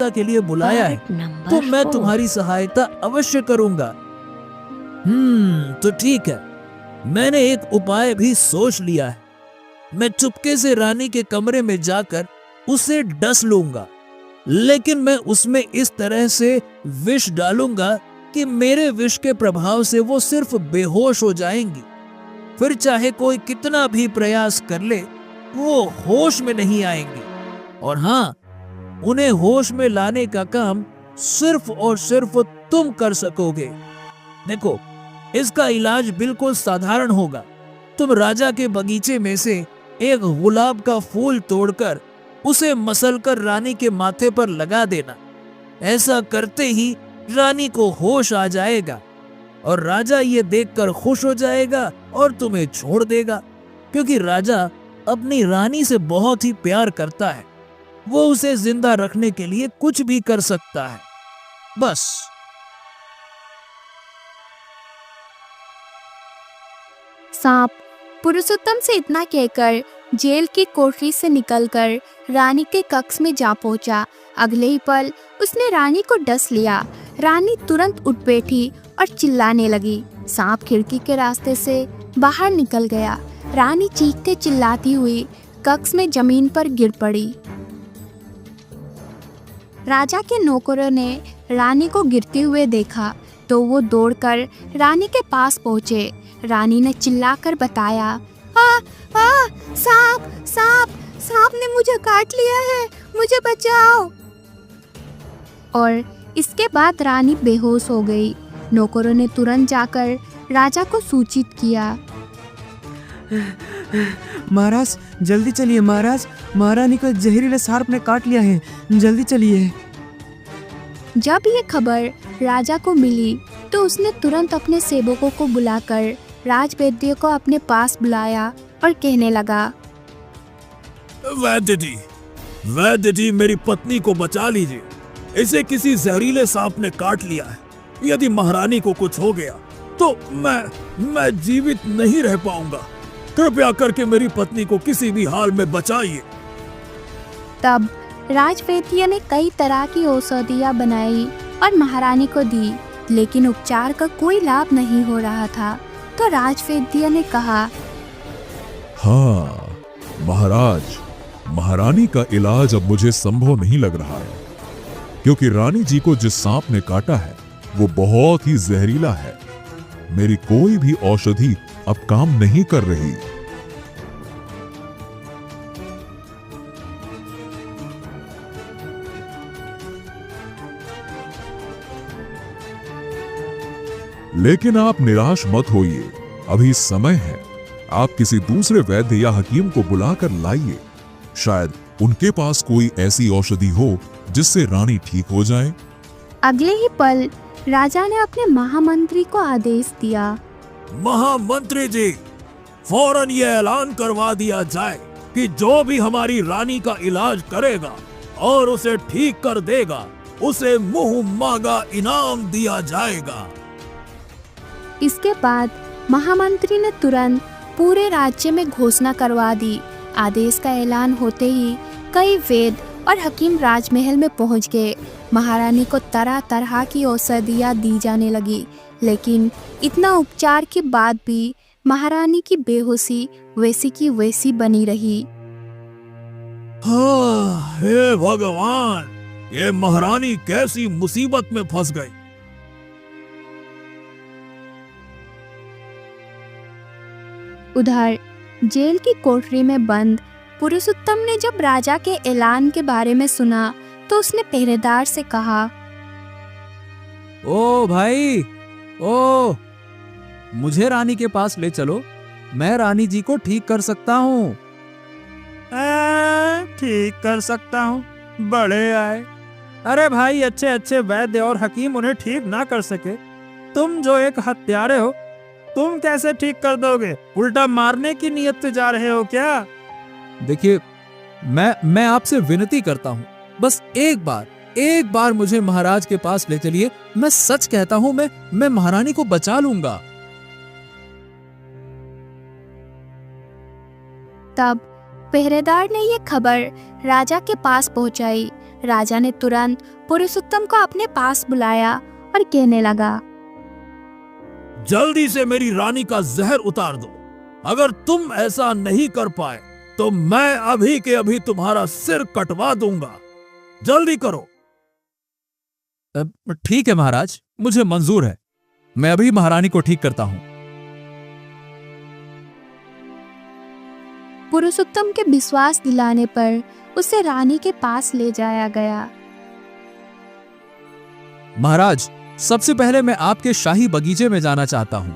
के लिए बुलाया है, तो मैं तुम्हारी सहायता अवश्य करूंगा। तो ठीक है, मैंने एक उपाय भी सोच लिया है। मैं चुपके से रानी के कमरे में जाकर उसे डस लूंगा, लेकिन मैं उसमें इस तरह से विष डालूंगा कि मेरे विष के प्रभाव से वो सिर्फ बेहोश हो जाएंगी। फिर चाहे कोई कितना भी प्रयास कर ले, वो होश में नहीं आएंगी। और हाँ, उन्हें होश में लाने का काम सिर्फ और सिर्फ तुम कर सकोगे। देखो, इसका इलाज बिल्कुल साधारण होगा। तुम राजा के बगीचे में से एक गुलाब का फूल तोड़कर उसे मसलकर रानी के माथे पर लगा देना। ऐसा करते ही रानी को होश आ जाएगा और राजा ये देखकर खुश हो जाएगा और तुम्हें छोड़ देगा, क्योंकि राजा अपनी रानी से बहुत ही प्यार करता है। वो उसे जिंदा रखने के लिए कुछ भी कर सकता है। बस। सांप पुरुषोत्तम से इतना कहकर जेल की कोठरी से निकलकर रानी के कक्ष में जा पहुंचा। अगले ही पल उसने रानी को डस लिया। रानी तुरंत उठ बैठी और चिल्लाने लगी। सांप खिड़की के रास्ते से बाहर निकल गया। रानी चीखते चिल्लाती हुई कक्ष में जमीन पर गिर पड़ी। राजा के नौकरों ने रानी को गिरते हुए देखा तो वो दौड़कर रानी के पास पहुंचे। रानी ने चिल्लाकर बताया, सांप सांप सांप ने मुझे काट लिया है, मुझे बचाओ। और इसके बाद रानी बेहोश हो गई। नौकरों ने तुरंत जाकर राजा को सूचित किया। महाराज जल्दी चलिए, महाराज महारानी को जहरीले सांप ने काट लिया है, जल्दी चलिए। जब ये खबर राजा को मिली तो उसने तुरंत अपने सेवकों को बुलाकर राजवैद्य को अपने पास बुलाया और कहने लगा, वैद्य जी, मेरी पत्नी को बचा लीजिए। इसे किसी जहरीले सांप ने काट लिया है। यदि महारानी को कुछ हो गया तो मैं जीवित नहीं रह पाऊंगा। कृपया करके मेरी पत्नी को किसी भी हाल में बचाइए। तब राजवैद्य ने कई तरह की औषधियां बनाई और महारानी को दी, लेकिन उपचार का कोई लाभ नहीं हो रहा था। तो राजवैद्य ने कहा, हाँ महाराज, महारानी का इलाज अब मुझे संभव नहीं लग रहा है, क्योंकि रानी जी को जिस सांप ने काटा है वो बहुत ही जहरीला है। मेरी कोई भी औषधि अब काम नहीं कर रही। लेकिन आप निराश मत होइए, अभी समय है। आप किसी दूसरे वैद्य या हकीम को बुलाकर लाइए। शायद उनके पास कोई ऐसी औषधि हो जिससे रानी ठीक हो जाए। अगले ही पल राजा ने अपने महामंत्री को आदेश दिया, महामंत्री जी, फौरन ये ऐलान करवा दिया जाए कि जो भी हमारी रानी का इलाज करेगा और उसे ठीक कर देगा, उसे मुंह मांगा इनाम दिया जाएगा। इसके बाद महामंत्री ने तुरंत पूरे राज्य में घोषणा करवा दी। आदेश का ऐलान होते ही कई वैद्य और हकीम राजमहल में पहुंच गए। महारानी को तरह तरह की औषधियां दी जाने लगी, लेकिन इतना उपचार के बाद भी महारानी की बेहोशी वैसी की वैसी बनी रही। हे भगवान, ये महारानी कैसी मुसीबत में फंस गई। उधर जेल की कोठरी में बंद पुरुषोत्तम ने जब राजा के ऐलान के बारे में सुना तो उसने पहरेदार से कहा, ओ भाई, ओ मुझे रानी के पास ले चलो, मैं रानी जी को ठीक कर सकता हूँ। ठीक कर सकता हूँ? बड़े आए। अरे भाई, अच्छे अच्छे वैद्य और हकीम उन्हें ठीक ना कर सके, तुम जो एक हत्यारे हो, तुम कैसे ठीक कर दोगे? उल्टा मारने की नीयत से जा रहे हो क्या? देखिए, मैं आपसे विनती करता हूँ, बस एक बार मुझे महाराज के पास ले चलिए। मैं सच कहता हूँ, मैं महारानी को बचा लूंगा। तब पहरेदार ने ये खबर राजा के पास पहुंचाई। राजा ने तुरंत पुरुषोत्तम को अपने पास बुलाया और कहने लगा, जल्दी से मेरी रानी का जहर उतार दो। अगर तुम ऐसा नहीं कर पाए तो मैं अभी के अभी तुम्हारा सिर कटवा दूंगा। जल्दी करो। ठीक है महाराज, मुझे मंजूर है। मैं अभी महारानी को ठीक करता हूं। पुरुषोत्तम के विश्वास दिलाने पर उसे रानी के पास ले जाया गया। महाराज, सबसे पहले मैं आपके शाही बगीचे में जाना चाहता हूं।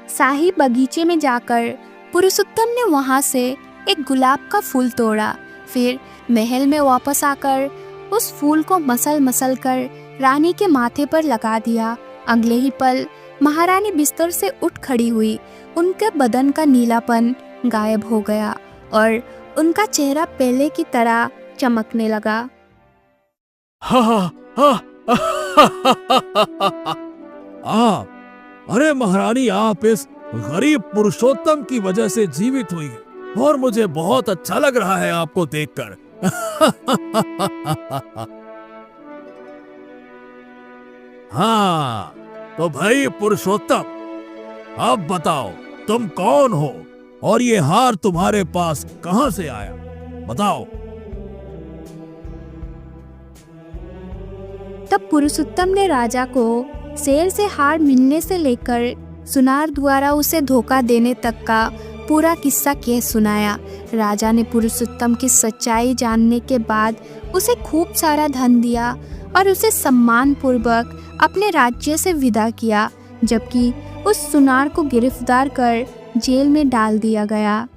शाही बगीचे में जाकर पुरुषोत्तम ने वहां से एक गुलाब का फूल तोड़ा। फिर महल में वापस आकर उस फूल को मसल कर रानी के माथे पर लगा दिया। अगले ही पल महारानी बिस्तर से उठ खड़ी हुई। उनके बदन का नीलापन गायब हो गया और उनका चेहरा पहले की तरह चमकने लगा। अरे महारानी, आप इस गरीब पुरुषोत्तम की वजह से जीवित हुई है और मुझे बहुत अच्छा लग रहा है आपको देखकर। हाँ, तो भाई पुरुषोत्तम, अब बताओ तुम कौन हो और ये हार तुम्हारे पास कहां से आया? बताओ। तब पुरुषोत्तम ने राजा को शेर से हार मिलने से लेकर सुनार द्वारा उसे धोखा देने तक का पूरा किस्सा कह सुनाया। राजा ने पुरुषोत्तम की सच्चाई जानने के बाद उसे खूब सारा धन दिया और उसे सम्मान पूर्वक अपने राज्य से विदा किया, जबकि उस सुनार को गिरफ्तार कर जेल में डाल दिया गया।